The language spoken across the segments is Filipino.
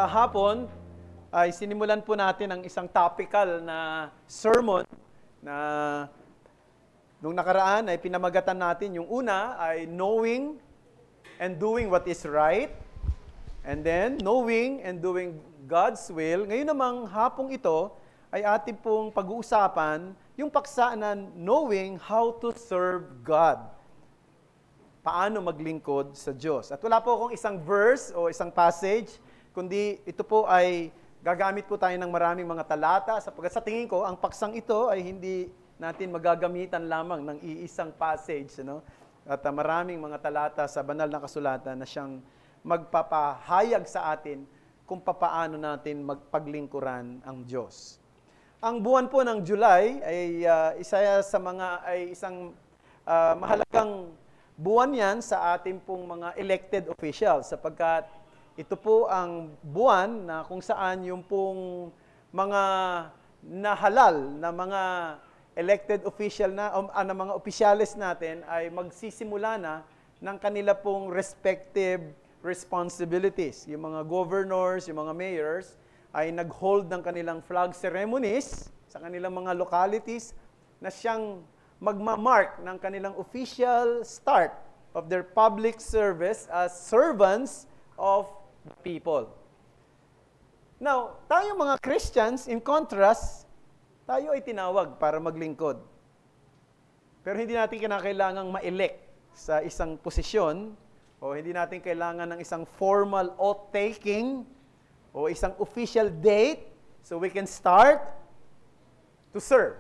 kahapon ay sinimulan po natin ang isang topical na sermon na nung nakaraan ay pinamagatan natin. Yung una ay knowing and doing what is right, and then knowing and doing God's will. Ngayon namang hapong ito ay ating pong pag-uusapan yung paksa na knowing how to serve God. Paano maglingkod sa Diyos. At wala po akong isang verse o isang passage, kundi ito po ay gagamit po tayo ng maraming mga talata sapagkat sa tingin ko, ang paksang ito ay hindi natin magagamitan lamang ng iisang passage. At maraming mga talata sa banal na kasulatan na siyang magpapahayag sa atin kung papaano natin magpaglingkuran ang Diyos. Ang buwan po ng July ay isang mahalagang buwan yan sa ating pong mga elected officials sapagkat ito po ang buwan na kung saan yung pong mga nahalal na mga elected official na mga opisyales natin ay magsisimula na ng kanila pong respective responsibilities. Yung mga governors, yung mga mayors ay nag-hold ng kanilang flag ceremonies sa kanilang mga localities na siyang magmamark ng kanilang official start of their public service as servants of the people. Now, tayo mga Christians, in contrast, tayo ay tinawag para maglingkod. Pero hindi natin kinakailangang ma-elect sa isang posisyon o hindi natin kailangan ng isang formal oath-taking o isang official date so we can start to serve.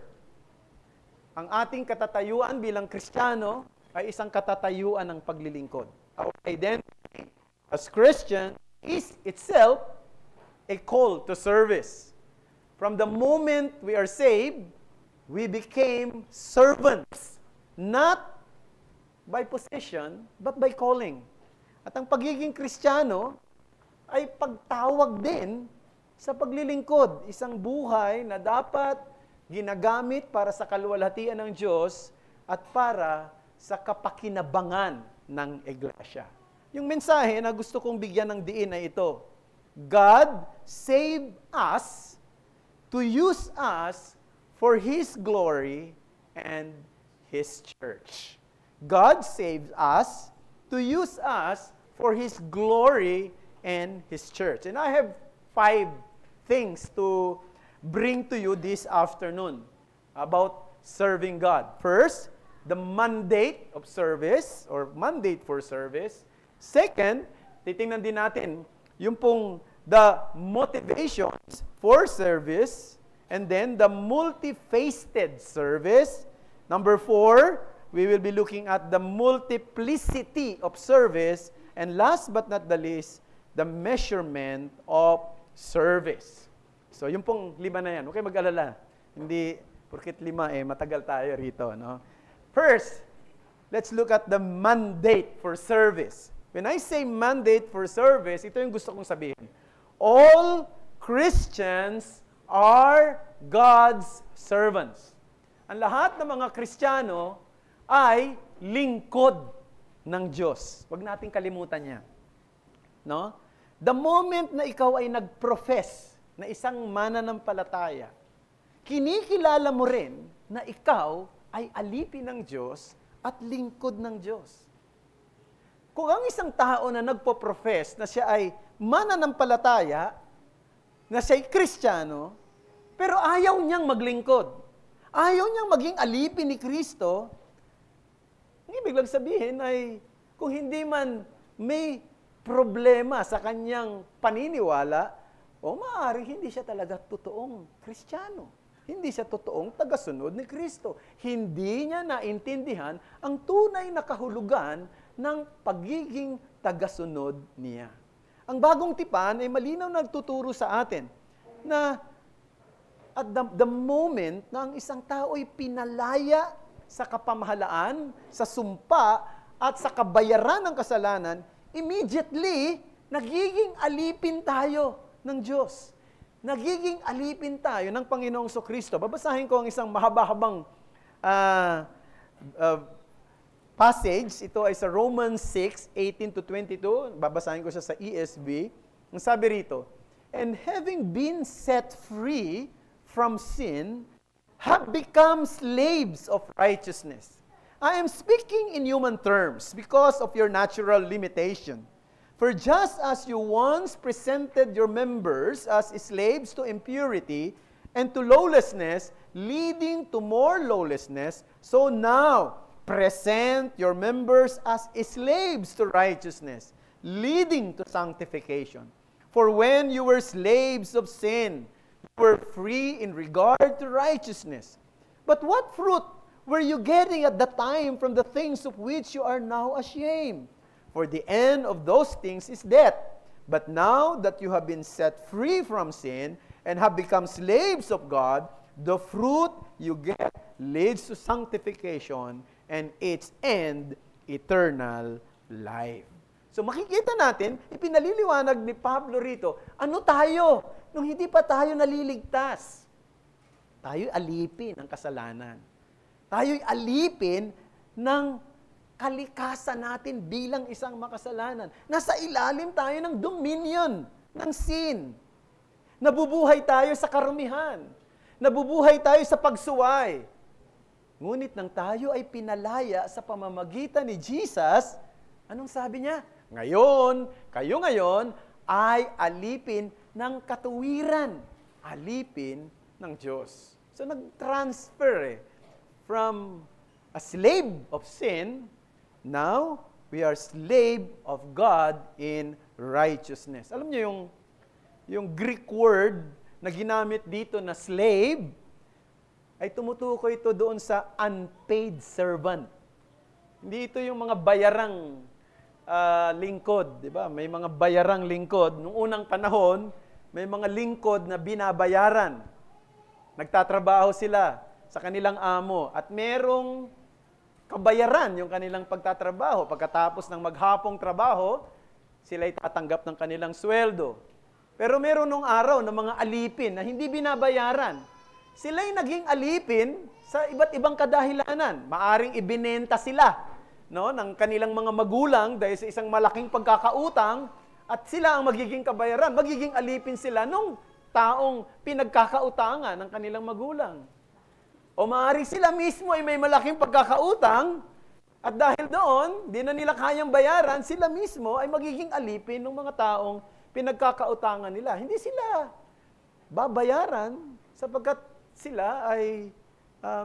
Ang ating katatayuan bilang Kristiyano ay isang katatayuan ng paglilingkod. Our identity as Christian is itself a call to service. From the moment we are saved, we became servants, not by position, but by calling. At ang pagiging Kristiyano ay pagtawag din sa paglilingkod, isang buhay na dapat ginagamit para sa kaluwalhatian ng Diyos at para sa kapakinabangan ng iglesia. Yung mensahe na gusto kong bigyan ng diin ay ito: God saved us to use us for His glory and His church. God saved us to use us for His glory and His church. And I have 5 things to bring to you this afternoon about serving God. First, the mandate of service or mandate for service. Second, titingnan din natin yung pong the motivations for service, and then the multifaceted service. Number 4, we will be looking at the multiplicity of service, and last but not the least, the measurement of service. So, yung pong 5 na yan, okay mag-alala. Hindi, porket 5 matagal tayo rito. No? First, let's look at the mandate for service. When I say mandate for service, ito yung gusto kong sabihin. All Christians are God's servants. Ang lahat ng mga Kristiyano ay lingkod ng Diyos. Huwag nating kalimutan yan. No? The moment na ikaw ay nag-profess na isang mananampalataya, kinikilala mo rin na ikaw ay alipin ng Diyos at lingkod ng Diyos. Kung ang isang tao na nagpo-profess na siya ay mananampalataya, na siya ay Kristiyano, pero ayaw niyang maglingkod, ayaw niyang maging alipin ni Kristo, ang ibig lang sabihin ay kung hindi man may problema sa kanyang paniniwala, o maaaring hindi siya talaga totoong Kristiyano. Hindi siya totoong tagasunod ni Kristo. Hindi niya naintindihan ang tunay na kahulugan ng pagiging tagasunod niya. Ang bagong tipan ay malinaw nagtuturo sa atin na at the moment na ang isang tao ay pinalaya sa kapamahalaan, sa sumpa, at sa kabayaran ng kasalanan, immediately, nagiging alipin tayo ng Diyos. Nagiging alipin tayo ng Panginoong Kristo. Babasahin ko ang isang mahaba-habang passage. Ito ay sa Romans 6:18-22. Babasahin ko siya sa ESV. Ang sabi rito, and having been set free from sin, have become slaves of righteousness. I am speaking in human terms because of your natural limitation. For just as you once presented your members as slaves to impurity and to lawlessness, leading to more lawlessness, so now present your members as slaves to righteousness, leading to sanctification. For when you were slaves of sin, you were free in regard to righteousness. But what fruit were you getting at the time from the things of which you are now ashamed? For the end of those things is death. But now that you have been set free from sin and have become slaves of God, the fruit you get leads to sanctification and its end, eternal life. So makikita natin, ipinaliliwanag ni Pablo rito, ano tayo nung hindi pa tayo naliligtas? Tayo'y alipin ng kasalanan. Tayo'y alipin ng kalikasan natin bilang isang makasalanan. Nasa ilalim tayo ng dominion, ng sin. Nabubuhay tayo sa karumihan. Nabubuhay tayo sa pagsuway. Ngunit nang tayo ay pinalaya sa pamamagitan ni Jesus, anong sabi niya? Ngayon, kayo ngayon ay alipin ng katuwiran. Alipin ng Diyos. So nag-transfer from a slave of sin, now we are slave of God in righteousness. Alam niyo yung Greek word na ginamit dito na slave, ay tumutukoy ito doon sa unpaid servant. Hindi ito yung mga bayarang lingkod, di ba? May mga bayarang lingkod. Noong unang panahon, may mga lingkod na binabayaran. Nagtatrabaho sila sa kanilang amo at merong kabayaran yung kanilang pagtatrabaho. Pagkatapos ng maghapong trabaho, sila ay tatanggap ng kanilang sweldo. Pero meron nung araw ng mga alipin na hindi binabayaran. Sila'y naging alipin sa iba't ibang kadahilanan. Maaring ibinenta sila ng kanilang mga magulang dahil sa isang malaking pagkakautang at sila ang magiging kabayaran. Magiging alipin sila nung taong pinagkakautangan ng kanilang magulang. O maaari sila mismo ay may malaking pagkakautang at dahil doon, di na nila kayang bayaran, sila mismo ay magiging alipin ng mga taong pinagkakautangan nila. Hindi sila babayaran sapagkat sila ay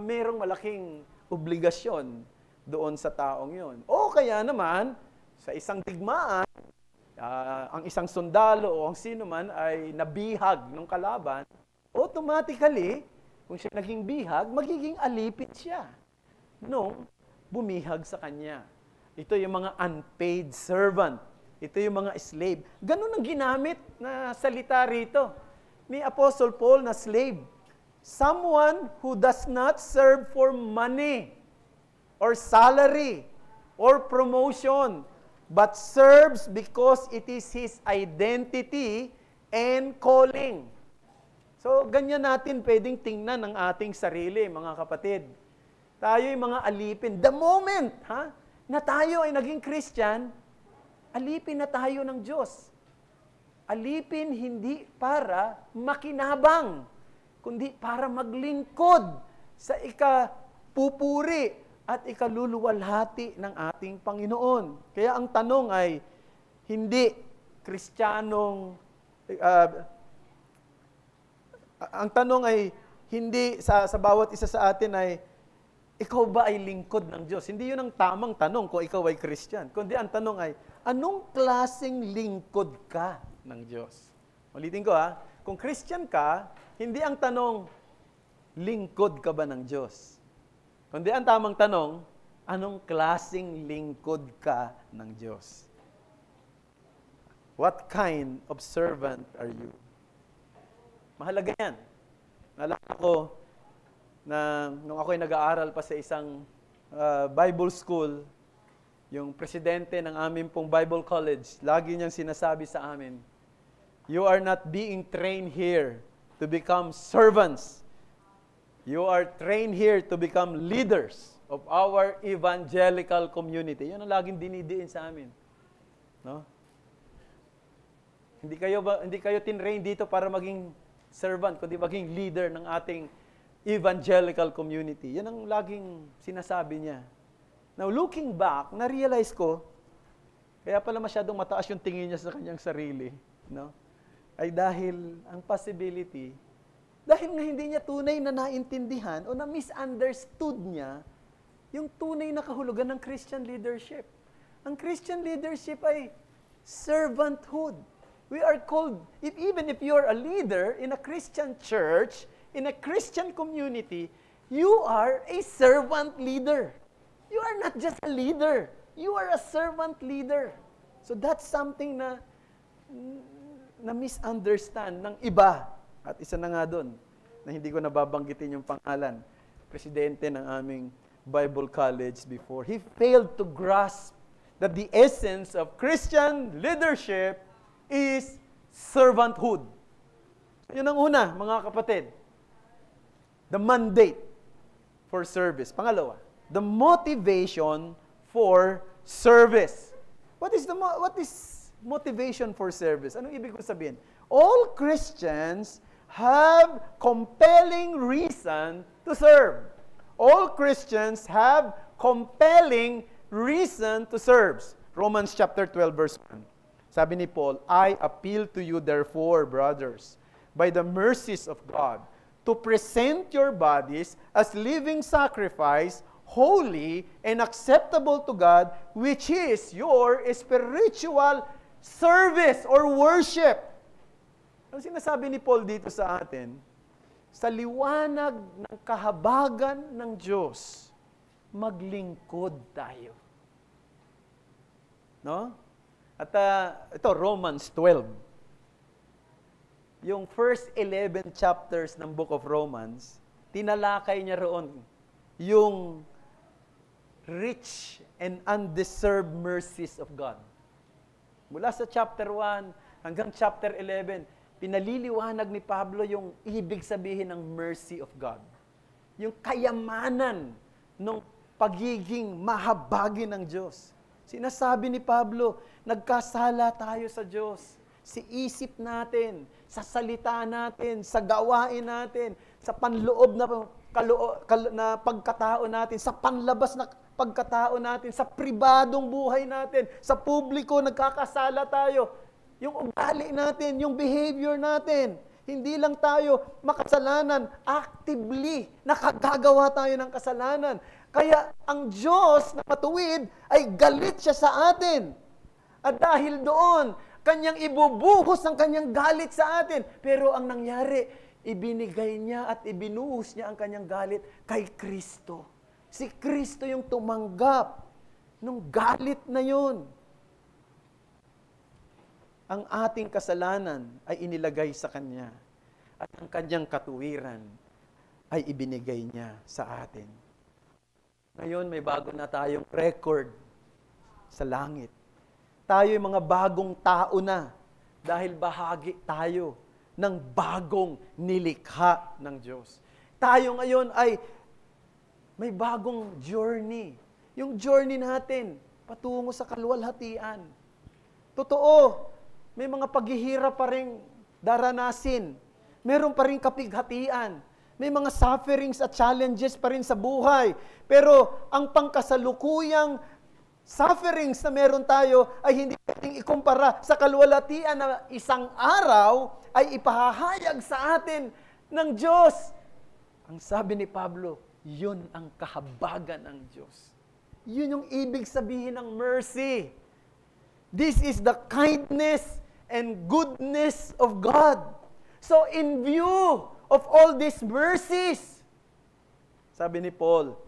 mayroong malaking obligasyon doon sa taong yon. O kaya naman, sa isang digmaan, ang isang sundalo o ang sino man ay nabihag ng kalaban, automatically, kung siya naging bihag, magiging alipin siya nung bumihag sa kanya. Ito yung mga unpaid servant. Ito yung mga slave. Ganun ang ginamit na salita rito ni Apostle Paul na slave. Someone who does not serve for money or salary or promotion, but serves because it is his identity and calling. So, ganyan natin pwedeng tingnan ang ating sarili, mga kapatid. Tayo'y mga alipin. The moment na tayo ay naging Christian, alipin na tayo ng Diyos. Alipin hindi para makinabang, kundi para maglingkod sa ikapupuri at ikaluluwalhati ng ating Panginoon. Kaya ang tanong ay, hindi Kristiyanong, ang tanong ay, hindi sa bawat isa sa atin ay, ikaw ba ay lingkod ng Diyos? Hindi yun ang tamang tanong kung ikaw ay Christian. Kundi ang tanong ay, anong klaseng lingkod ka ng Diyos? Ulitin ko kung Christian ka, hindi ang tanong, lingkod ka ba ng Diyos? Kundi ang tamang tanong, anong klaseng lingkod ka ng Diyos? What kind of servant are you? Mahalaga yan. Naalala ko na nung ako'y nag-aaral pa sa isang Bible school, yung presidente ng aming pong Bible college, lagi niyang sinasabi sa amin, you are not being trained here to become servants. You are trained here to become leaders of our evangelical community. Yan ang laging dinidiin sa amin. No? Hindi kayo tinrain dito para maging servant, kundi maging leader ng ating evangelical community. Yan ang laging sinasabi niya. Now, looking back, na-realize ko, kaya pala masyadong mataas yung tingin niya sa kanyang sarili, no? Ay dahil ang possibility, dahil nga hindi niya tunay na naintindihan o na-misunderstood niya yung tunay na kahulugan ng Christian leadership. Ang Christian leadership ay servanthood. We are called, even if you're a leader in a Christian church, in a Christian community, you are a servant leader. You are not just a leader. You are a servant leader. So that's something na misunderstand ng iba. At isa na nga doon, na hindi ko nababanggitin yung pangalan, presidente ng aming Bible College before. He failed to grasp that the essence of Christian leadership is servanthood. Yun ang una, mga kapatid. The mandate for service. Pangalawa, the motivation for service. What is motivation for service? Anong ibig ko sabihin? All Christians have compelling reason to serve. All Christians have compelling reason to serve. Romans chapter 12 verse 1. Sabi ni Paul, I appeal to you therefore, brothers, by the mercies of God, to present your bodies as living sacrifice, holy and acceptable to God, which is your spiritual service or worship. Ang sinasabi ni Paul dito sa atin, sa liwanag ng kahabagan ng Diyos, maglingkod tayo. No? At ito, Romans 12. Yung first 11 chapters ng Book of Romans, tinalakay niya roon yung rich and undeserved mercies of God. Mula sa chapter 1 hanggang chapter 11, pinaliliwanag ni Pablo yung ibig sabihin ng mercy of God. Yung kayamanan ng pagiging mahabagin ng Diyos. Sinasabi ni Pablo, nagkasala tayo sa Diyos. Sa isip natin, sa salita natin, sa gawain natin, sa panloob na pagkatao natin, sa panlabas na pagkatao natin, sa pribadong buhay natin, sa publiko, nagkakasala tayo. Yung ugali natin, yung behavior natin, hindi lang tayo makasalanan, actively nakagagawa tayo ng kasalanan. Kaya ang Diyos na matuwid ay galit siya sa atin. At dahil doon, kanyang ibubuhos ang kanyang galit sa atin. Pero ang nangyari, ibinigay niya at ibinuhos niya ang kanyang galit kay Kristo. Si Kristo yung tumanggap nung galit na yun. Ang ating kasalanan ay inilagay sa Kanya. At ang Kanyang katuwiran ay ibinigay niya sa atin. Ngayon, may bago na tayong record sa langit. Tayo yung mga bagong tao na dahil bahagi tayo ng bagong nilikha ng Diyos. Tayo ngayon ay may bagong journey. Yung journey natin patungo sa kaluwalhatian. Totoo, may mga paghihirap pa rin daranasin. Meron pa rin kapighatian. May mga sufferings at challenges pa rin sa buhay. Pero ang pangkasalukuyang sufferings na meron tayo ay hindi pwedeng ikumpara sa kaluwalhatian na isang araw ay ipahahayag sa atin ng Diyos. Ang sabi ni Pablo, yun ang kahabagan ng Diyos. Yun yung ibig sabihin ng mercy. This is the kindness and goodness of God. So in view of all these mercies, sabi ni Paul,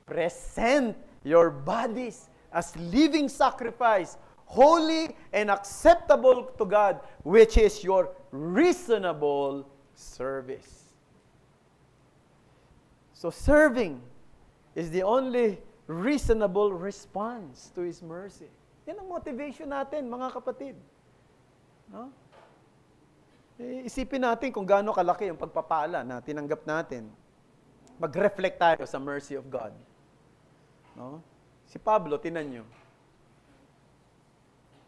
present your bodies as living sacrifice, holy and acceptable to God, which is your reasonable service. So serving is the only reasonable response to His mercy. Yan ang motivation natin, mga kapatid. No? Isipin natin kung gaano kalaki yung pagpapala na tinanggap natin. Mag-reflect tayo sa mercy of God. No? Si Pablo, tinan nyo.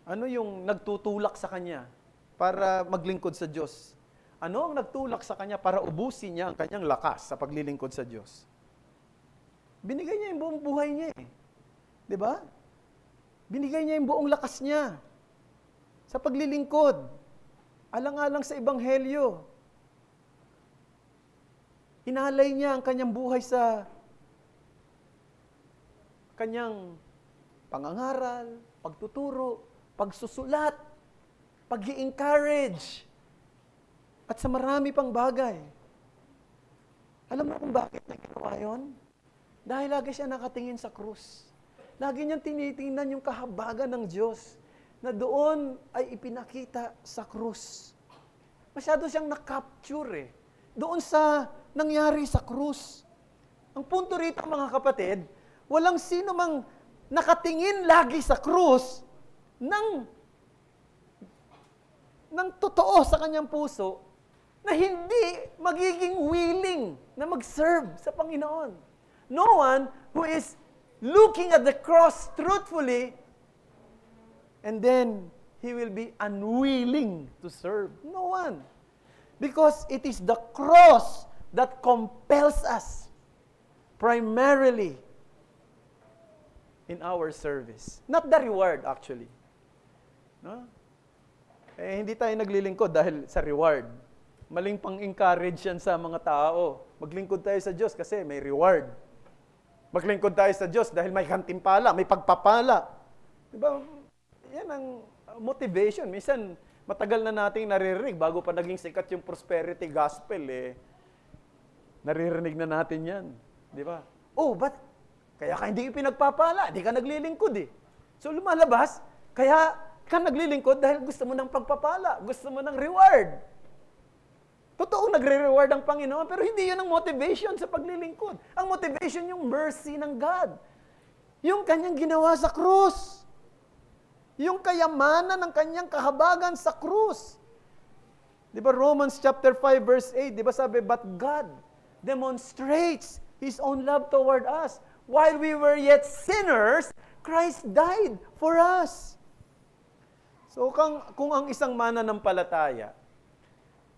Ano yung nagtutulak sa kanya para maglingkod sa Diyos? Ano ang nagtulak sa kanya para ubusin niya ang kanyang lakas sa paglilingkod sa Diyos? Binigay niya yung buong buhay niya eh. Di ba? Binigay niya yung buong lakas niya sa paglilingkod. Alang-alang sa Ebanghelyo. Inalay niya ang kanyang buhay sa kanyang pangangaral, pagtuturo, pagsusulat, pag-i-encourage, at sa marami pang bagay. Alam mo kung bakit niya ginawa yun? Dahil lagi siya nakatingin sa krus. Lagi niyang tinitingnan yung kahabagan ng Diyos na doon ay ipinakita sa krus. Masyado siyang na-capture eh. Doon sa nangyari sa krus. Ang punto rito mga kapatid, walang sino mang nakatingin lagi sa krus ng totoo sa kanyang puso na hindi magiging willing na mag-serve sa Panginoon. No one who is looking at the cross truthfully and then he will be unwilling to serve. No one. Because it is the cross that compels us primarily in our service. Not the reward, actually. No? Hindi tayo naglilingkod dahil sa reward. Maling pang-encourage yan sa mga tao. Maglingkod tayo sa Diyos kasi may reward. Maglingkod tayo sa Diyos dahil may kantimpala, may pagpapala. Diba? Yan ang motivation. Minsan, matagal na nating naririnig bago pa naging sikat yung prosperity gospel, naririnig na natin yan. Di ba? Oh, but kaya ka hindi pinagpapala, hindi ka naglilingkod So lumalabas, kaya ka naglilingkod dahil gusto mo ng pagpapala, gusto mo ng reward. Totoo, nagre-reward ang Panginoon, pero hindi yun ang motivation sa paglilingkod. Ang motivation yung mercy ng God. Yung kanyang ginawa sa krus. Yung kayamanan ng kanyang kahabagan sa krus. Di ba Romans chapter 5 verse 8, di ba sabi, but God demonstrates His own love toward us. While we were yet sinners, Christ died for us. So kung ang isang mananampalataya,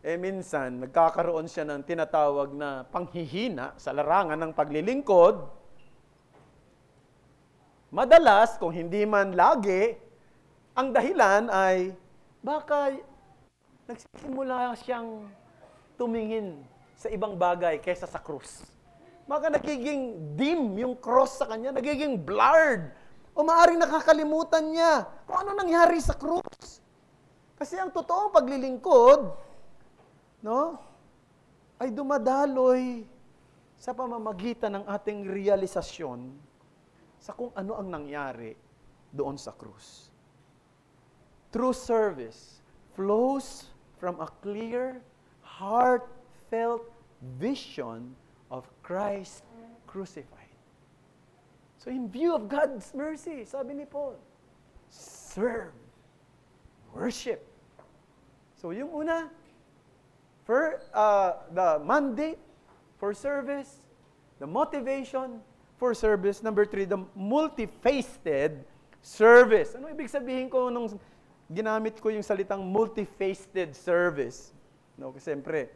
minsan nagkakaroon siya ng tinatawag na panghihina sa larangan ng paglilingkod, madalas, kung hindi man lagi, ang dahilan ay baka nagsisimula siyang tumingin sa ibang bagay kaysa sa krus. Baka nagiging dim yung cross sa kanya, nagiging blurred. O maaaring nakakalimutan niya kung ano nangyari sa krus. Kasi ang totoong paglilingkod, ay dumadaloy sa pamamagitan ng ating realisasyon sa kung ano ang nangyari doon sa krus. True service flows from a clear, heartfelt vision of Christ crucified. So in view of God's mercy, sabi ni Paul, serve, worship. So yung una, the mandate for service, the motivation for service. Number 3, the multifaceted service. Ano ibig sabihin ko nung ginamit ko yung salitang multifaceted service? Kasi siyempre,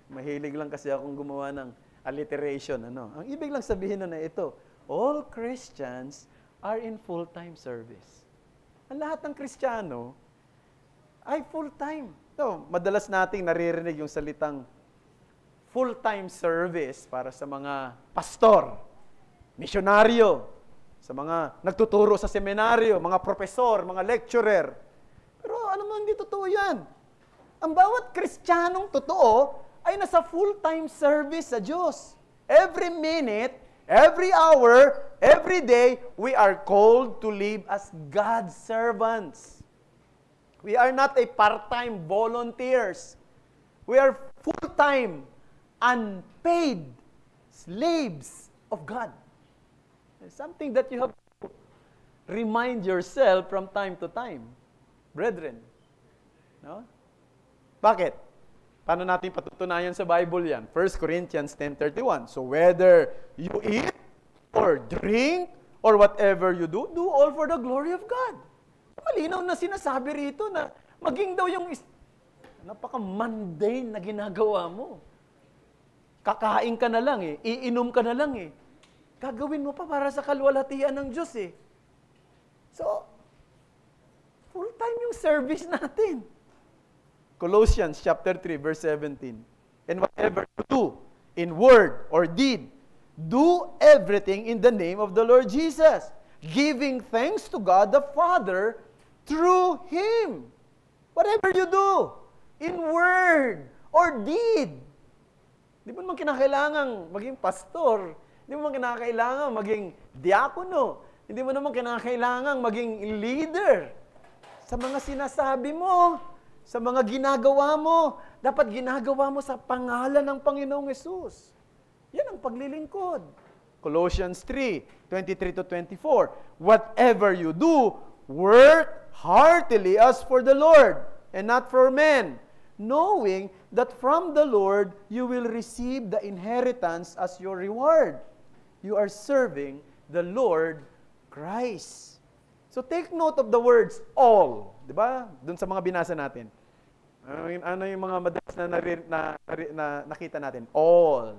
mahilig lang kasi akong gumawa ng alliteration. Ang ibig lang sabihin na ito, all Christians are in full-time service. Ang lahat ng Kristiyano ay full-time. Madalas nating naririnig yung salitang full-time service para sa mga pastor, misyonaryo, sa mga nagtuturo sa seminaryo, mga profesor, mga lecturer. Pero ano mo, hindi totoo yan. Ang bawat Kristiyanong totoo ay nasa full-time service sa Diyos. Every minute, every hour, every day, we are called to live as God's servants. We are not a part-time volunteers. We are full-time, unpaid slaves of God. It's something that you have to remind yourself from time to time. Brethren. Bakit? Paano natin patutunayan sa Bible yan? 1 Corinthians 10:31. So whether you eat or drink or whatever you do, do all for the glory of God. Malinaw na sinasabi rito na maging daw yung Napaka-mundane na ginagawa mo. Kakain ka na lang eh. Iinom ka na lang eh. Gagawin mo pa para sa kalwalhatian ng Diyos eh. So, full-time yung service natin. Colossians chapter 3, verse 17. And whatever you do, in word or deed, do everything in the name of the Lord Jesus, giving thanks to God the Father through Him. Whatever you do, in word or deed. Di mo naman kinakailangang maging pastor. Hindi mo naman kinakailangang maging diakono. Hindi mo naman kinakailangang maging leader. Sa mga sinasabi mo, sa mga ginagawa mo, dapat ginagawa mo sa pangalan ng Panginoong Hesus. Yan ang paglilingkod. Colossians 3:23-24. Whatever you do, work heartily as for the Lord and not for men, knowing that from the Lord you will receive the inheritance as your reward. You are serving the Lord Christ. So take note of the words all, 'di ba? Doon sa mga binasa natin. Ano yung mga madalas na nakita natin? All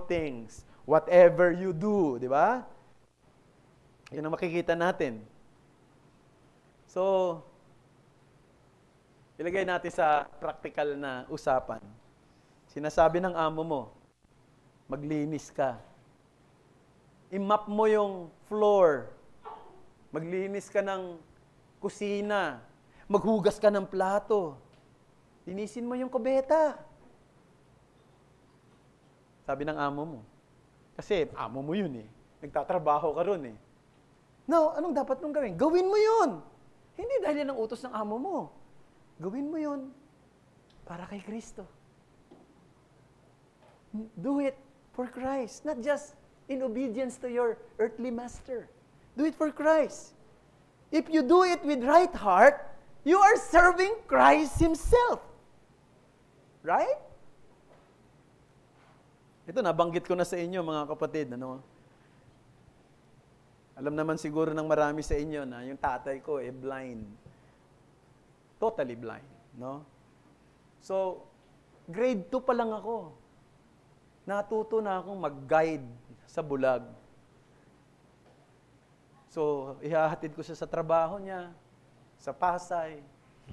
things, whatever you do, 'di ba? 'Yan ang makikita natin. So, ilagay natin sa practical na usapan. Sinasabi ng amo mo, maglinis ka. I-mop mo yung floor. Maglinis ka ng kusina. Maghugas ka ng plato. Linisin mo yung kubeta. Sabi ng amo mo. Kasi amo mo yun eh. Nagtatrabaho ka ron eh. No, anong dapat mong gawin? Gawin mo yun. Hindi dahil yan ang utos ng amo mo. Gawin mo yun para kay Kristo. Do it for Christ, not just in obedience to your earthly master. Do it for Christ. If you do it with right heart, you are serving Christ Himself. Right? Ito, nabanggit ko na sa inyo, mga kapatid. Alam naman siguro ng marami sa inyo na yung tatay ko blind. Totally blind, no? So, grade 2 pa lang ako. Natuto na akong mag-guide sa bulag. So, ihahatid ko siya sa trabaho niya, sa Pasay.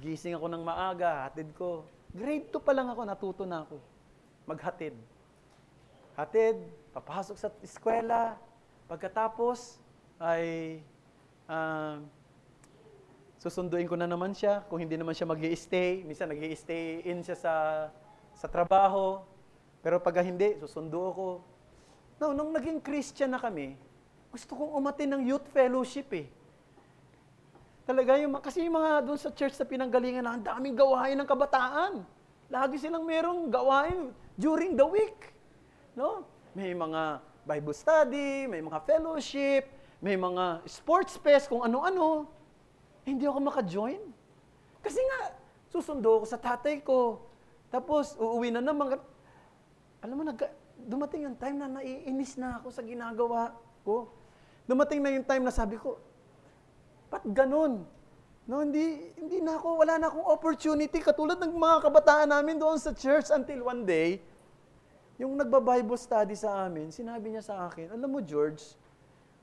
Gising ako ng maaga, hatid ko. Grade 2 pa lang ako, natuto na ako. Maghatid. Hatid, papasok sa eskwela. Pagkatapos, ay susunduin ko na naman siya. Kung hindi naman siya mag-i-stay, minsan nag-i-stay in siya sa trabaho. Pero pag hindi, susundo ako. No, nung naging Christian na kami, gusto kong umatin ng youth fellowship eh. Talaga, kasi yung mga doon sa church sa pinanggalingan na, ang daming gawain ng kabataan. Lagi silang merong gawain during the week. No? May mga Bible study, may mga fellowship, may mga sports fest, kung ano-ano. Hindi ako maka-join. Kasi nga, susundo ako sa tatay ko. Tapos, uuwi na naman. Alam mo, dumating yung time na naiinis na ako sa ginagawa ko. Dumating na yung time na sabi ko, ba't ganun? No, hindi na ako, wala na akong opportunity. Katulad ng mga kabataan namin doon sa church until one day, yung nagba-Bible study sa amin, sinabi niya sa akin, alam mo George,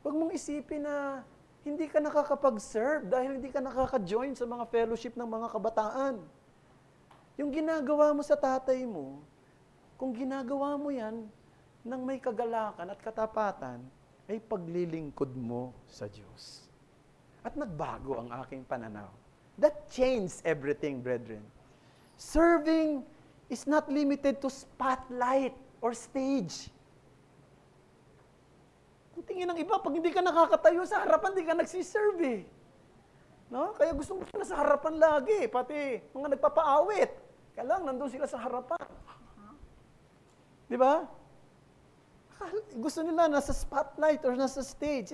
huwag mong isipin na hindi ka nakakapag-serve dahil hindi ka nakaka-join sa mga fellowship ng mga kabataan. Yung ginagawa mo sa tatay mo, kung ginagawa mo yan nang may kagalakan at katapatan, ay paglilingkod mo sa Diyos. At nagbago ang aking pananaw. That changed everything, brethren. Serving is not limited to spotlight or stage. Ang tingin ng iba, pag hindi ka nakakatayo sa harapan, hindi ka nagsiserve eh. No? Kaya gusto mo sila sa harapan lagi, pati mga nagpapaawit. Kaya lang, nandun sila sa harapan. Di ba? Gusto nila nasa spotlight or nasa stage.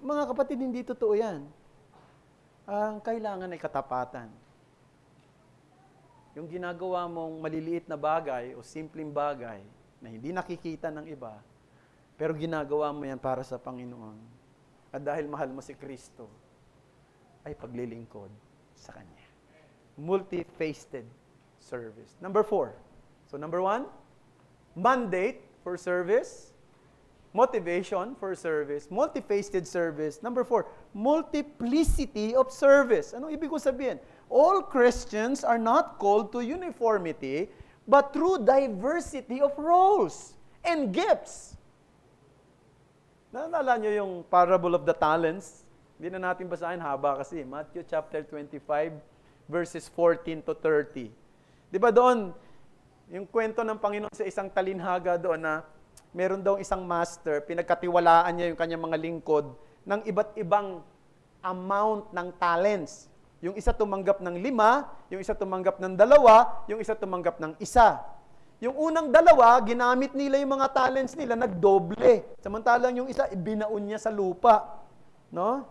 Mga kapatid, hindi totoo yan. Ang kailangan ay katapatan. Yung ginagawa mong maliliit na bagay o simpleng bagay na hindi nakikita ng iba, pero ginagawa mo yan para sa Panginoon. At dahil mahal mo si Kristo, ay paglilingkod sa Kanya. multifaceted service. Number 4. So number 1, mandate for service, motivation for service, multifaceted service. Number 4, multiplicity of service. Ano ibig ko sabihin? All Christians are not called to uniformity, but through diversity of roles and gifts. Naalala nyo yung parable of the talents? Hindi na natin basahin, haba kasi. Matthew chapter 25, verses 14 to 30. Di ba doon, yung kwento ng Panginoon sa isang talinhaga doon na meron daw isang master, pinagkatiwalaan niya yung kanyang mga lingkod ng iba't ibang amount ng talents. Yung isa tumanggap ng 5, yung isa tumanggap ng 2, yung isa tumanggap ng 1. Yung unang 2, ginamit nila yung mga talents nila, nagdoble. Samantalang yung isa, ibinaon niya sa lupa. No?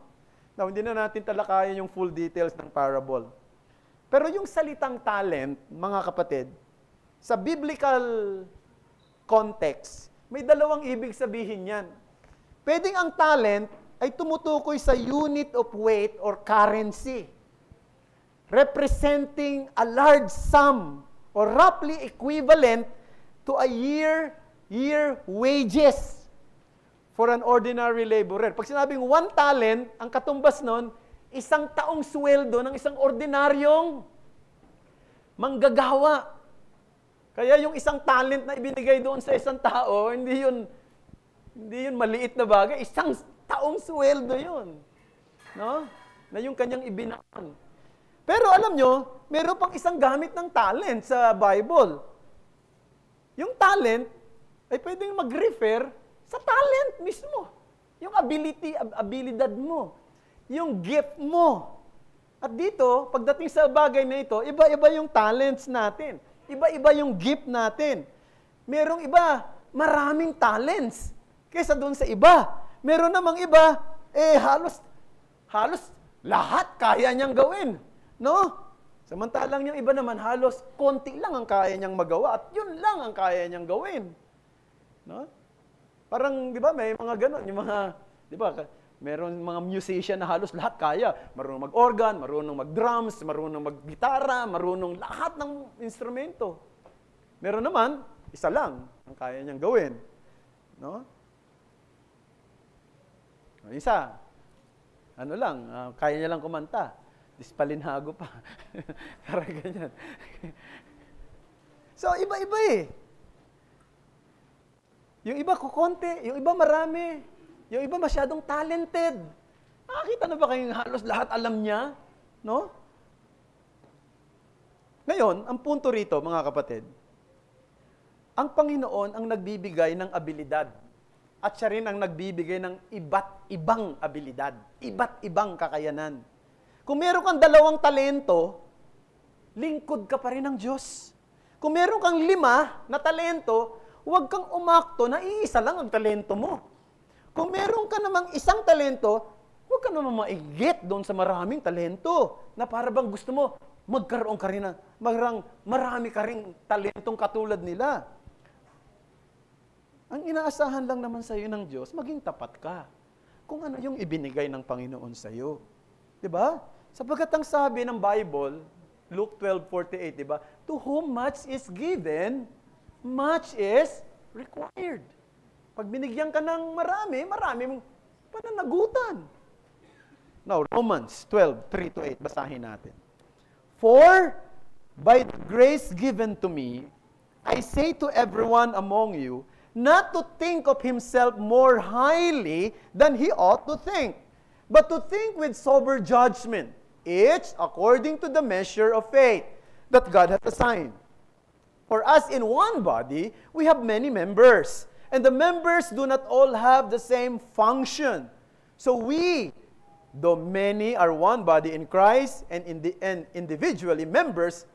Now, hindi na natin talakayan yung full details ng parable. Pero yung salitang talent, mga kapatid, sa biblical context, may dalawang ibig sabihin yan. Pwedeng ang talent ay tumutukoy sa unit of weight or currency, representing a large sum or roughly equivalent to a year wages for an ordinary laborer. Pag sinabing 1 talent, ang katumbas nun, 1 taong sweldo ng isang ordinaryong manggagawa. Kaya yung 1 talent na ibinigay doon sa isang tao, hindi yun maliit na bagay. 1 taong sweldo yun. No? Na yung kanyang ibinaon. Pero alam nyo, meron pang isang gamit ng talent sa Bible. Yung talent ay pwedeng mag-refer sa talent mismo. Yung abilidad mo. Yung gift mo. At dito, pagdating sa bagay na ito, iba-iba yung talents natin. Iba-iba yung gift natin. Merong iba, maraming talents kaysa doon sa iba. Meron namang iba, halos lahat kaya niyang gawin. No? Samantalang yung iba naman, halos konti lang ang kaya niyang magawa at yun lang ang kaya niyang gawin. No? Parang, di ba, may mga ganon, yung mga, di ba, meron mga musician na halos lahat kaya. Marunong mag-organ, marunong mag-drums, marunong mag-gitara, marunong lahat ng instrumento. Meron naman, isa lang ang kaya niyang gawin. No? Isa, kaya niya lang kumanta. Dispalinhago pa. Parang ganyan. So, iba-iba eh. Yung iba kukonti, yung iba marami, yung iba masyadong talented. Nakakita na ba kayong halos lahat alam niya? No? Ngayon, ang punto rito, mga kapatid, ang Panginoon ang nagbibigay ng abilidad. At siya rin ang nagbibigay ng iba't ibang abilidad, iba't ibang kakayanan. Kung meron kang 2 talento, lingkod ka pa rin ng Diyos. Kung meron kang 5 na talento, huwag kang umakto na iisa lang ang talento mo. Kung meron ka namang 1 talento, huwag ka namang maigit doon sa maraming talento na para bang gusto mo, magkaroon ka rin marami ka rin talentong katulad nila. Ang inaasahan lang naman sa iyo ng Diyos, maging tapat ka kung ano yung ibinigay ng Panginoon sa iyo. Diba? Sapagkat ang sabi ng Bible, Luke 12:48, diba? To whom much is given, much is required. Pag binigyan ka ng marami mong pananagutan. Now, Romans 12:3-8, basahin natin. For by the grace given to me, I say to everyone among you, not to think of himself more highly than he ought to think, but to think with sober judgment, each according to the measure of faith that God hath assigned. For as in one body, we have many members, and the members do not all have the same function. So we, though many, are one body in Christ, and individually members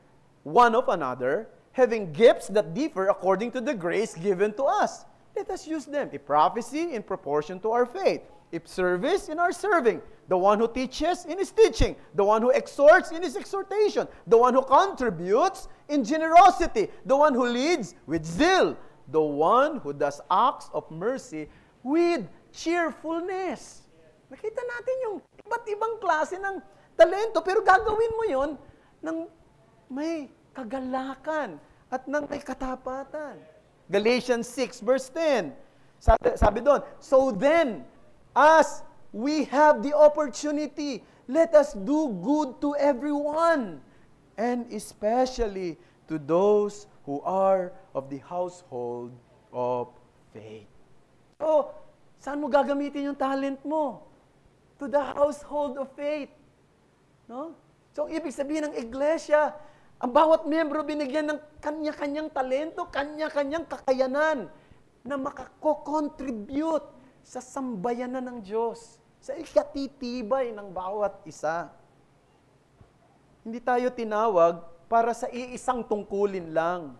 one of another, having gifts that differ according to the grace given to us. Let us use them. If prophecy, in proportion to our faith. If service, in our serving. The one who teaches, in his teaching. The one who exhorts, in his exhortation. The one who contributes, in generosity. The one who leads, with zeal. The one who does acts of mercy, with cheerfulness. Nakita natin yung iba't ibang klase ng talento, pero gagawin mo yon ng may kagalakan at ng may katapatan. Galatians 6 verse 10. Sabi doon, so then, as we have the opportunity, let us do good to everyone, and especially to those who are of the household of faith. So, saan mo gagamitin yung talent mo? To the household of faith. No? So, ang ibig sabihin ng iglesia, ang bawat miyembro binigyan ng kanya-kanyang talento, kanya-kanyang kakayanan na makako-contribute sa sambayanan ng Diyos, sa ikatitibay ng bawat isa. Hindi tayo tinawag para sa iisang tungkulin lang.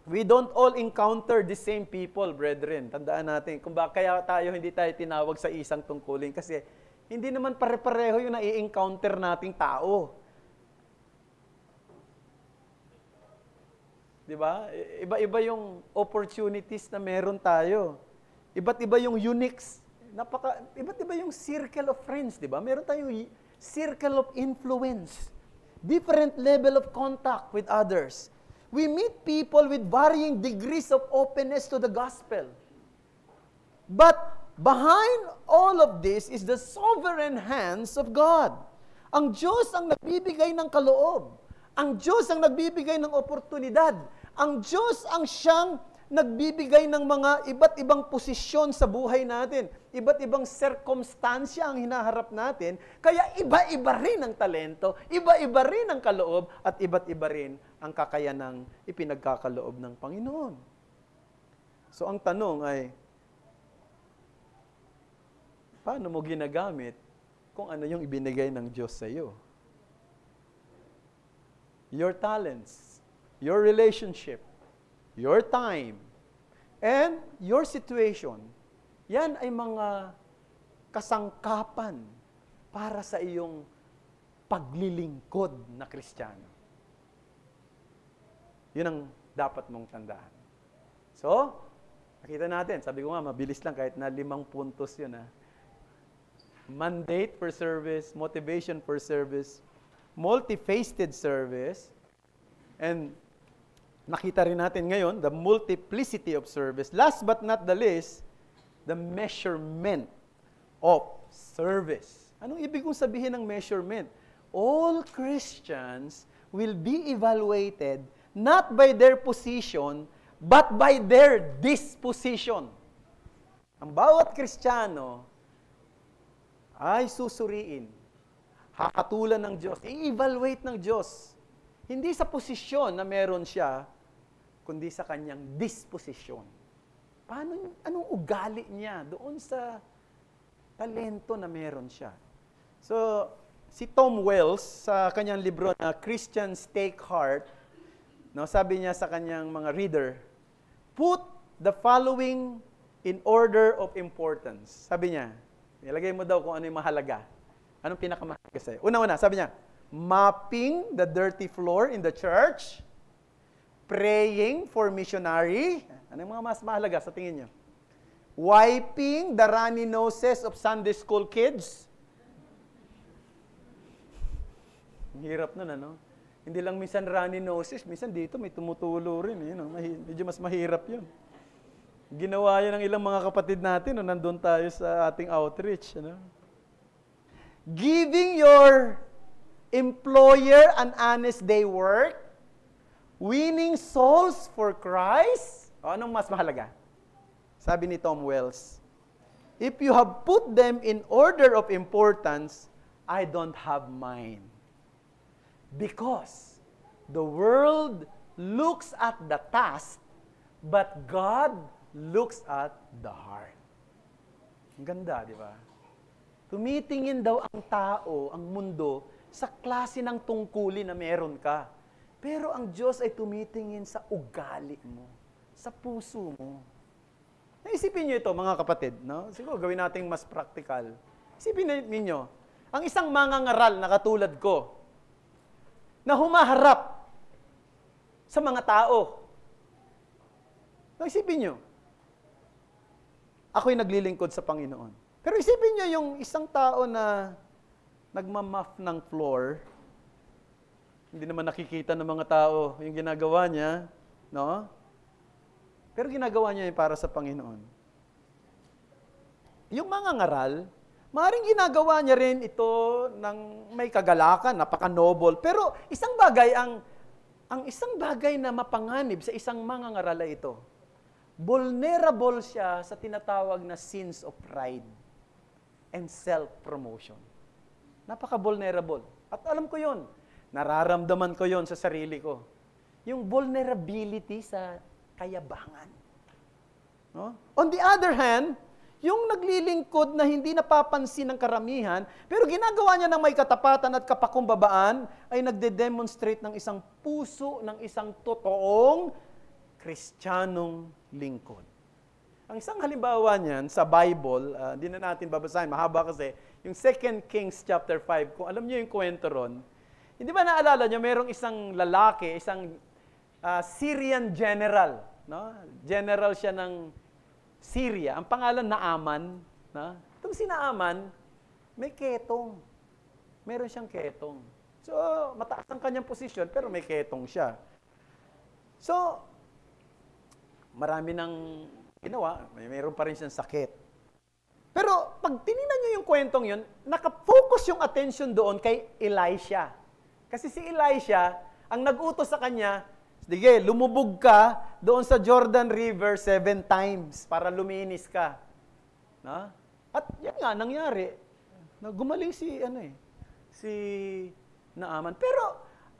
We don't all encounter the same people, brethren. Tandaan natin, kung kaya hindi tayo tinawag sa isang tungkulin kasi hindi naman pare-pareho yung nai-encounter nating tao. Di ba? Iba-iba yung opportunities na meron tayo. Iba't iba yung iba't iba yung circle of friends, di ba? Meron tayong circle of influence. Different level of contact with others. We meet people with varying degrees of openness to the gospel. But behind all of this is the sovereign hands of God. Ang Diyos ang nagbibigay ng kaloob. Ang Diyos ang nagbibigay ng oportunidad. Ang Diyos ang siyang nagbibigay ng mga iba't ibang posisyon sa buhay natin. Iba't ibang sirkumstansya ang hinaharap natin. Kaya iba-iba rin ang talento, iba-iba rin ang kaloob, at iba't iba rin ang kakayanang ipinagkakaloob ng Panginoon. So ang tanong ay, paano mo ginagamit kung ano yung ibinigay ng Diyos sa iyo? Your talents, your relationship, your time, and your situation, yan ay mga kasangkapan para sa iyong paglilingkod na Kristiyano. Yun ang dapat mong tandaan. So, nakita natin, sabi ko nga, mabilis lang kahit na 5 puntos yun. Mandate for service, motivation for service, multifaceted service, and nakita rin natin ngayon, the multiplicity of service. Last but not the least, the measurement of service. Anong ibig kong sabihin ng measurement? All Christians will be evaluated not by their position, but by their disposition. Ang bawat Kristiyano ay susuriin, hakatulan ng Diyos, i-evaluate ng Diyos. Hindi sa posisyon na meron siya, kundi sa kanyang disposisyon. Anong ugali niya doon sa talento na meron siya? So, si Tom Wells, sa kanyang libro na Christians Take Heart, sabi niya sa kanyang mga reader, put the following in order of importance. Sabi niya, ilagay mo daw kung ano yung mahalaga. Anong pinakamahalaga sa'yo? Una-una, sabi niya, mopping the dirty floor in the church, praying for missionary. Ano yung mga mas mahalaga sa tingin niyo? Wiping the runny noses of Sunday school kids. Ang hirap nun, ano? Hindi lang minsan runny noses, minsan dito may tumutulo rin. Medyo mas mahirap yun. Ginawa yan ng ilang mga kapatid natin nung nandun tayo sa ating outreach. Giving your employer an honest day work, winning souls for Christ. Anong mas mahalaga? Sabi ni Tom Wells, if you have put them in order of importance, I don't have mine. Because the world looks at the task, but God looks at the heart. Ang ganda, di ba? Tumitingin daw ang tao, ang mundo, sa klase ng tungkulin na meron ka. Pero ang Diyos ay tumitingin sa ugali mo, sa puso mo. Naisipin niyo ito, mga kapatid, no? Siguro gawin nating mas practical. Isipin niyo, ang isang mangangaral na katulad ko, na humaharap sa mga tao. Naisipin niyo, ako'y naglilingkod sa Panginoon. Pero isipin niyo yung isang tao na nagmamaf ng floor, Hindi naman nakikita ng mga tao yung ginagawa niya, no? Pero ginagawa niya yun para sa Panginoon. Yung mga ngaral, maaaring ginagawa niya rin ito ng may kagalakan, napaka-noble. Pero isang bagay, ang isang bagay na mapanganib sa isang mga ngaral ay ito. Vulnerable siya sa tinatawag na sins of pride and self-promotion. Napaka-vulnerable. At alam ko yun. Nararamdaman ko yon sa sarili ko. Yung vulnerability sa kayabangan. No? On the other hand, yung naglilingkod na hindi napapansin ng karamihan, pero ginagawa niya ng may katapatan at kapakumbabaan, ay nagde-demonstrate ng isang puso, ng isang totoong Kristiyanong lingkod. Ang isang halimbawa niyan sa Bible, hindi na natin babasahin, mahaba kasi, yung 2 Kings chapter 5, kung alam niyo yung kwento ron, hindi ba naalala niyo, merong isang lalaki, isang Syrian general, no? General siya ng Syria. Ang pangalan Naaman, no? Itong si Naaman, may ketong. Meron siyang ketong. So, mataas ang kanyang posisyon, pero may ketong siya. So, marami nang ginawa, mayroon pa rin siyang sakit. Pero, pag tinignan niyo yung kwentong yun, nakafocus yung attention doon kay Elisha. Kasi si Elisha, ang nag-utos sa kanya, sige, lumubog ka doon sa Jordan River 7 times para luminis ka. No? At yan nga, nangyari. Gumaling si Naaman. Pero,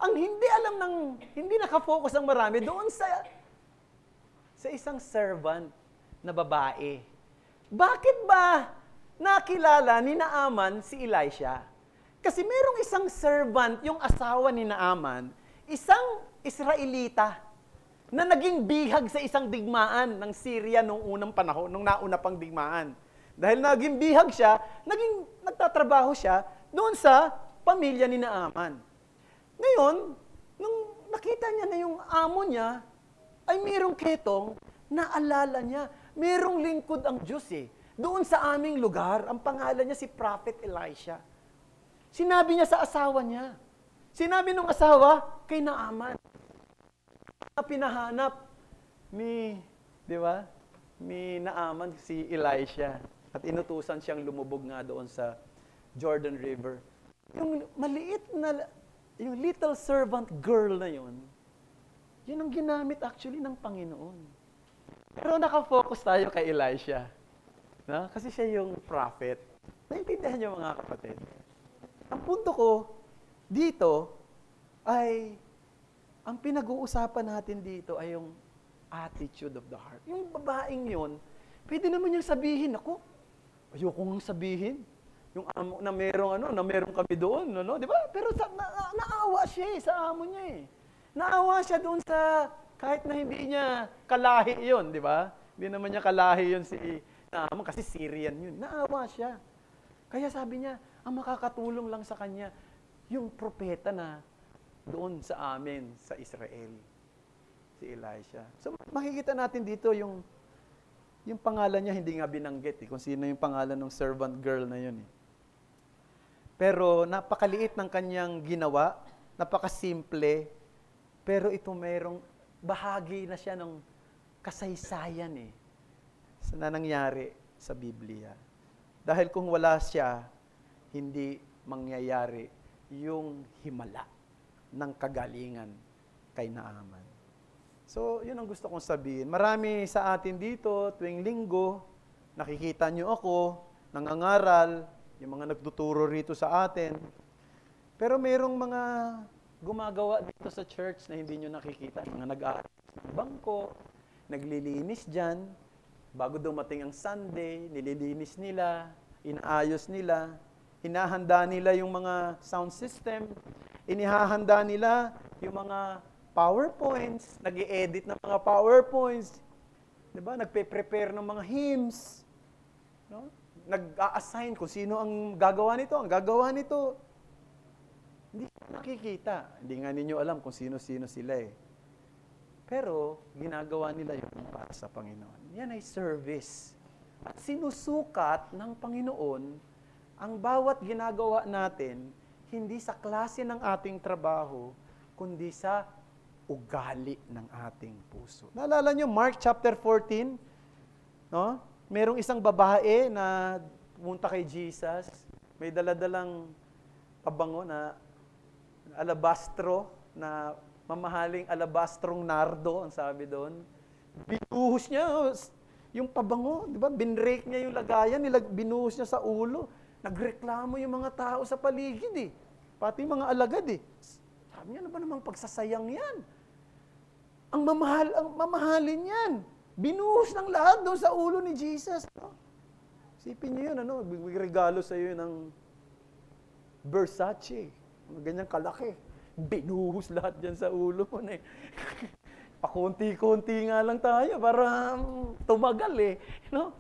ang hindi alam hindi nakafocus ang marami doon sa isang servant na babae. Bakit ba nakilala ni Naaman si Elisha? Kasi merong isang servant, yung asawa ni Naaman, isang Israelita, na naging bihag sa isang digmaan ng Syria nung unang panahon, nung nauna pang digmaan. Dahil naging bihag siya, nagtatrabaho siya doon sa pamilya ni Naaman. Ngayon, nung nakita niya na yung amo niya, ay merong ketong, naalala niya, merong lingkod ang Diyos eh. Doon sa aming lugar, ang pangalan niya si Prophet Elisha. Sinabi niya sa asawa niya. Sinabi nung asawa kay Naaman. Pinahanap di ba? Ni Naaman si Elisha. At inutusan siyang lumubog nga doon sa Jordan River. Yung maliit na, yung little servant girl na yun ang ginamit actually ng Panginoon. Pero nakafocus tayo kay Elisha. No? Kasi siya yung prophet. Naintindihan niyo mga kapatid? Ang punto ko dito ay, ang pinag-uusapan natin dito ay yung attitude of the heart. Yung babaeng yun, pwede naman niyang sabihin, ako, ayoko nang sabihin. Yung amo na merong kami doon, no? Di ba? Pero naawa siya sa amo niya eh. Naawa siya doon sa, kahit na hindi niya kalahi yun, di ba? Hindi naman niya kalahi yun si Naaman kasi Syrian yun. Naawa siya. Kaya sabi niya, ang makakatulong lang sa kanya, yung propeta na doon sa amin, sa Israel, si Elisha. So makikita natin dito yung pangalan niya hindi nga binanggit kung sino yung pangalan ng servant girl na yun. Pero napakaliit ng kanyang ginawa, napakasimple, pero ito mayroong bahagi na siya ng kasaysayan na nangyari sa Biblia. Dahil kung wala siya, hindi mangyayari yung himala ng kagalingan kay Naaman. So, yun ang gusto kong sabihin. Marami sa atin dito, tuwing linggo, nakikita nyo ako, nangangaral, yung mga nagtuturo rito sa atin. Pero mayroong mga gumagawa dito sa church na hindi nyo nakikita. Mga nag-aaral ng bangko, naglilinis dyan, bago dumating ang Sunday, nililinis nila, inaayos nila, hinahanda nila yung mga sound system, inihahanda nila yung mga PowerPoints, nag-i-edit ng mga PowerPoints, diba? Nagpe-prepare ng mga hymns, no? Nag-a-assign kung sino ang gagawa nito, Hindi nakikita. Hindi nga ninyo alam kung sino-sino sila Pero, ginagawa nila yun para sa Panginoon. Yan ay service. At sinusukat ng Panginoon ang bawat ginagawa natin, hindi sa klase ng ating trabaho, kundi sa ugali ng ating puso. Naalala nyo, Mark chapter 14, no? Merong isang babae na pumunta kay Jesus, may daladalang pabango na alabastro, na mamahaling alabastrong nardo, ang sabi doon. Binuhos niya yung pabango, di ba? Binrake niya yung lagayan, binuhos niya sa ulo. Nagreklamo yung mga tao sa paligid eh. Pati mga alagad eh. Sabi niya, ano ba namang pagsasayang yan? Ang mamahalin yan. Binuhos ng lahat doon sa ulo ni Jesus. No? Sipin niyo yun, regalo sa iyo ng Versace. Ganyan kalaki. Binuhos lahat dyan sa ulo mo. Pakunti-kunti nga lang tayo para tumagal eh. No?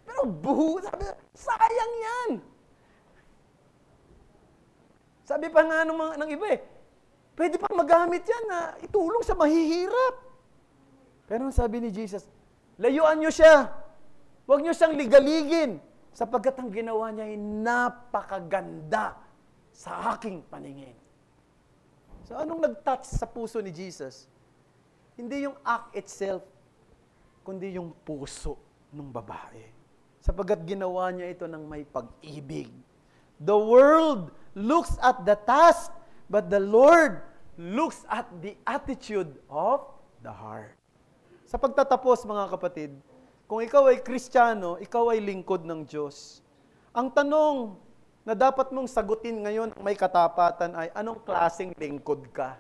Pero sabi, sayang yan. Sabi pa nga ng iba eh, pwede pa magamit yan na itulong sa mahihirap. Pero sabi ni Jesus, layuan nyo siya. Huwag nyo siyang ligaligin. Sapagkat ang ginawa niya ay napakaganda sa aking paningin. So anong nag-touch sa puso ni Jesus? Hindi yung act itself, kundi yung puso ng babae. Sapagkat ginawa niya ito ng may pag-ibig. The world looks at the task, but the Lord looks at the attitude of the heart. Sa pagtatapos, mga kapatid, kung ikaw ay Kristiyano, ikaw ay lingkod ng Diyos. Ang tanong na dapat mong sagutin ngayon, may katapatan ay, anong klaseng lingkod ka?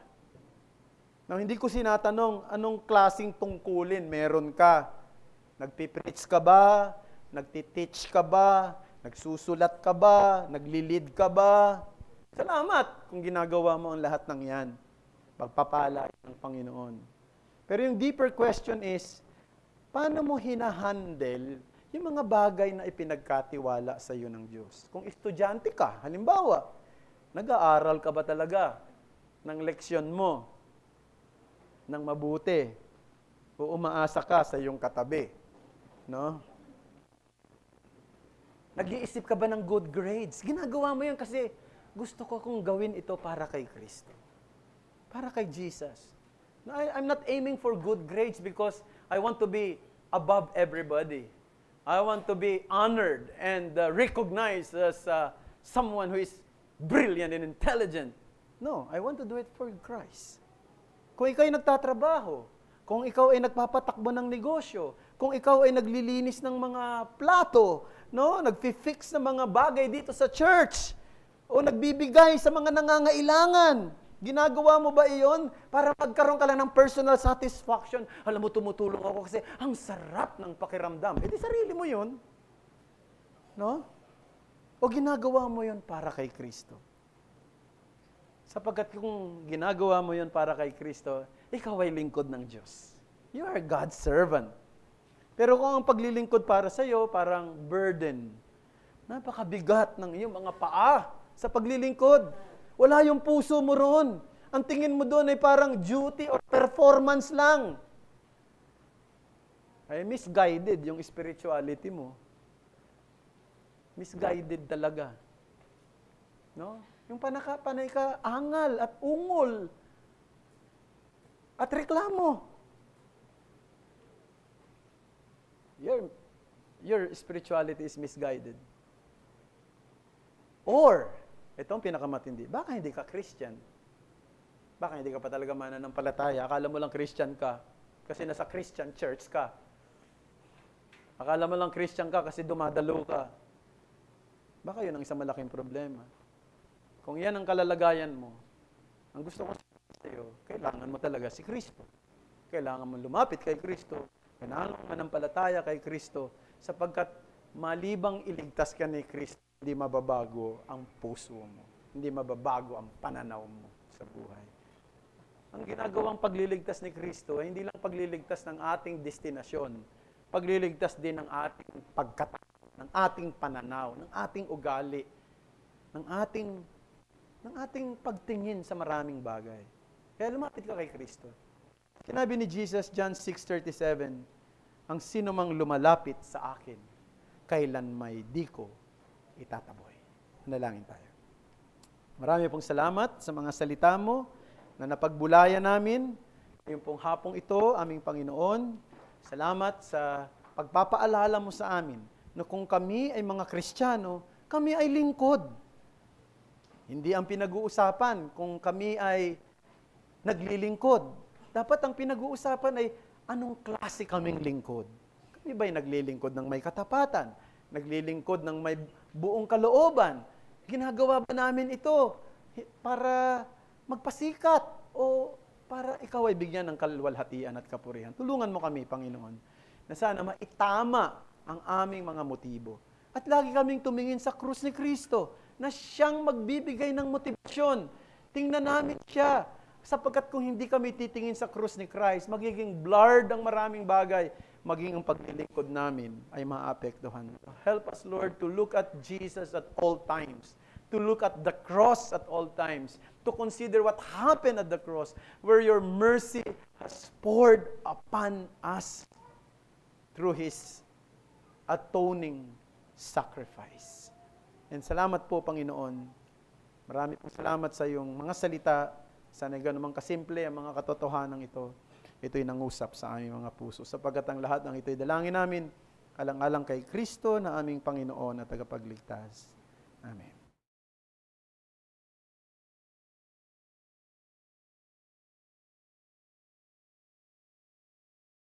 Now, hindi ko sinatanong, anong klaseng tungkulin meron ka? Nagpipreach ka ba? Nagtiteach ka ba? Nagsusulat ka ba? Naglilid ka ba? Salamat kung ginagawa mo ang lahat ng yan. Pagpapala ng Panginoon. Pero yung deeper question is, paano mo hinahandle yung mga bagay na ipinagkatiwala sa iyo ng Diyos? Kung estudyante ka, halimbawa, nag-aaral ka ba talaga ng leksyon mo ng mabuti? O umaasa ka sa iyong katabi? No? Nag-iisip ka ba ng good grades? Ginagawa mo yan kasi gusto ko kung gawin ito para kay Kristo. Para kay Jesus. I'm not aiming for good grades because I want to be above everybody. I want to be honored and recognized as someone who is brilliant and intelligent. No, I want to do it for Christ. Kung ikaw ay nagtatrabaho, kung ikaw ay nagpapatakbo ng negosyo, kung ikaw ay naglilinis ng mga plato, no, nagfi-fix ng mga bagay dito sa church, o nagbibigay sa mga nangangailangan, ginagawa mo ba iyon para magkaroon ka lang ng personal satisfaction? Alam mo, tumutulong ako kasi ang sarap ng pakiramdam. Eh di sarili mo yun. No? O ginagawa mo yun para kay Kristo? Sapagkat kung ginagawa mo yun para kay Kristo, ikaw ay lingkod ng Diyos. You are God's servant. Pero kung ang paglilingkod para sa iyo, parang burden, napakabigat ng iyong mga paa sa paglilingkod. Wala yung puso mo roon. Ang tingin mo doon ay parang duty or performance lang. Ay misguided yung spirituality mo. Misguided talaga. No? Yung panay ka angal at ungol at reklamo. Your spirituality is misguided. Or, itong pinakamatindi, baka hindi ka Christian. Baka hindi ka pa talaga mananampalataya. Akala mo lang Christian ka kasi nasa Christian church ka. Akala mo lang Christian ka kasi dumadalo ka. Baka yun ang isang malaking problema. Kung yan ang kalalagayan mo, ang gusto ko sa iyo, kailangan mo talaga si Kristo. Kailangan mo lumapit kay Kristo. Kailangan mo manampalataya kay Kristo sapagkat malibang iligtas ka ni Kristo, hindi mababago ang puso mo. Hindi mababago ang pananaw mo sa buhay. Ang ginagawang pagliligtas ni Kristo ay hindi lang pagliligtas ng ating destinasyon, pagliligtas din ng ating pagkatao, ng ating pananaw, ng ating ugali, ng ating pagtingin sa maraming bagay. Kaya lumapit ka kay Kristo. Sinabi ni Jesus, John 6:37, ang sino mang lumalapit sa akin, kailan may di ko itataboy. Manalangin tayo. Marami pong salamat sa mga salita mo na napagbulayan namin. Yung pong hapong ito, aming Panginoon, salamat sa pagpapaalala mo sa amin na kung kami ay mga Kristiyano, kami ay lingkod. Hindi ang pinag-uusapan kung kami ay naglilingkod. Dapat ang pinag-uusapan ay anong klase kaming lingkod. Kami ba'y naglilingkod ng may katapatan? Naglilingkod ng may buong kalooban? Ginagawa ba namin ito para magpasikat o para ikaw ay bigyan ng kaluwalhatian at kapurihan? Tulungan mo kami, Panginoon, na sana maitama ang aming mga motibo. At lagi kaming tumingin sa krus ni Kristo na siyang magbibigay ng motibasyon. Tingnan namin siya. Sapagkat kung hindi kami titingin sa krus ni Christ, magiging blurred ang maraming bagay, maging ang paglilingkod namin ay maapektuhan. Help us, Lord, to look at Jesus at all times, to look at the cross at all times, to consider what happened at the cross, where your mercy has poured upon us through His atoning sacrifice. And salamat po, Panginoon. Marami pong salamat sa iyong mga salita. Sana gano'n mang kasimple ang mga katotohanan ito. Ito'y nangusap sa aming mga puso. Sapagkat ang lahat ng ito'y dalangin namin, alang-alang kay Kristo na aming Panginoon at tagapagligtas. Amen.